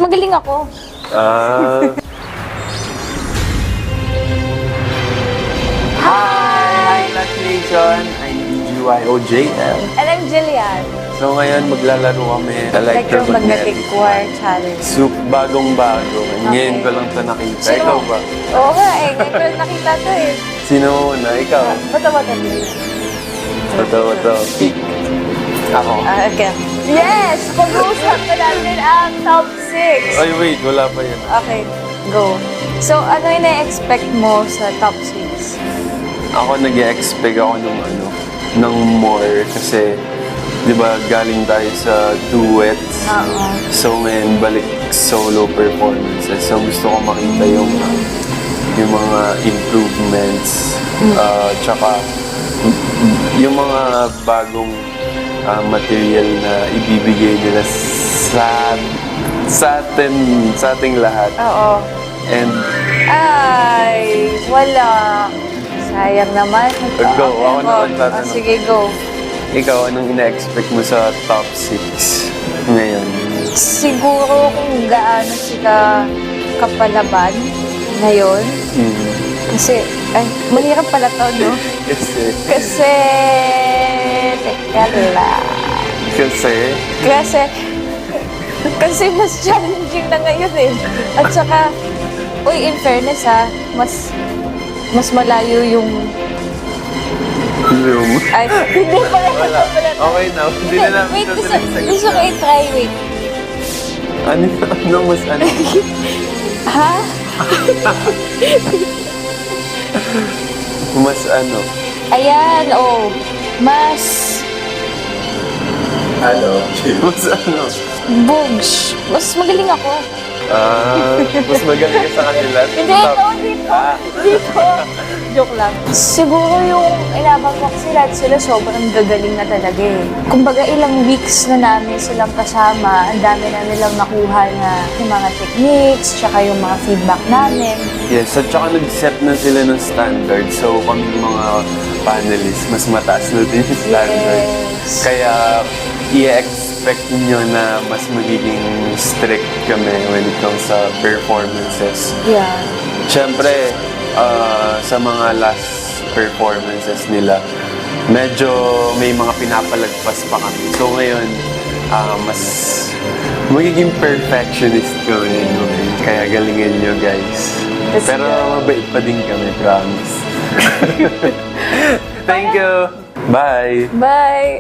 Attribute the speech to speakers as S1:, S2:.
S1: magaling ako.
S2: Hi, Lash Nation! I'm BGYOJL.
S1: And I'm Jillian.
S2: So ngayon maglalaro kami
S1: Electromagnetic War Challenge.
S2: Bagong-bago. Ngayon ko lang ito nakita. Ikaw ba?
S1: Oo nga eh. Ngayon ko lang nakita to eh.
S2: Sino una? Ikaw?
S1: Bato.
S2: Ito. Pick. Ako.
S1: Okay. Yes! Pag-uusapan natin ang top 6.
S2: Ay, wait. Wala pa yan.
S1: Okay, go. So, ano yung na-expect mo sa top 6?
S2: Ako nag-expect ako ng more kasi di ba galing tayo sa duets.
S1: Oo.
S2: So ngayon balik solo performances. So gusto ko makita yung mga improvements. Tsaka yung mga bagong material na ibibigay nila sa ating lahat.
S1: Oo.
S2: And
S1: Ay, wala. Sayang naman.
S2: Go, ako naman tatanong.
S1: Sige, go.
S2: ikaw, anong ina-expect mo sa top 6 ngayon?
S1: Siguro kung gaano sila kapalaban ngayon. Kasi, ay, mahirap pala to, no? Kasi, teka lang. Kasi mas challenging na ngayon eh. At saka, in fairness mas malayo yung... Ay, hindi pala.
S2: Okay na, hindi na namin
S1: Wait,
S2: tutuloy sa
S1: gusto ko i-try, wait.
S2: Ano mas ano?
S1: Ha?
S2: Mas ano?
S1: Ayan, mas...
S2: Mas ano?
S1: Bugs. Mas magaling ako.
S2: Mas magaling ka sa kanila?
S1: Hindi, dito. Joke lang. Siguro yung inabang ko kasi lahat sobrang gagaling na talaga eh. Kumbaga ilang weeks na namin silang kasama, ang dami na nilang nakuha na yung mga techniques, tsaka yung mga feedback namin.
S2: Yes, at saka nag-set na sila ng standard. So kami mga panelists, mas mataas na din yung standard.
S1: Yes.
S2: Kaya i-expect nyo na mas magiging strict kami when it comes sa performances.
S1: Yeah.
S2: Siyempre, sa mga last performances nila, medyo may mga pinapalagpas pa kami. So ngayon, mas magiging perfectionist kami. Kaya galingin nyo, guys. Pero mabait pa din kami, promise. Thank you! Bye!
S1: Bye!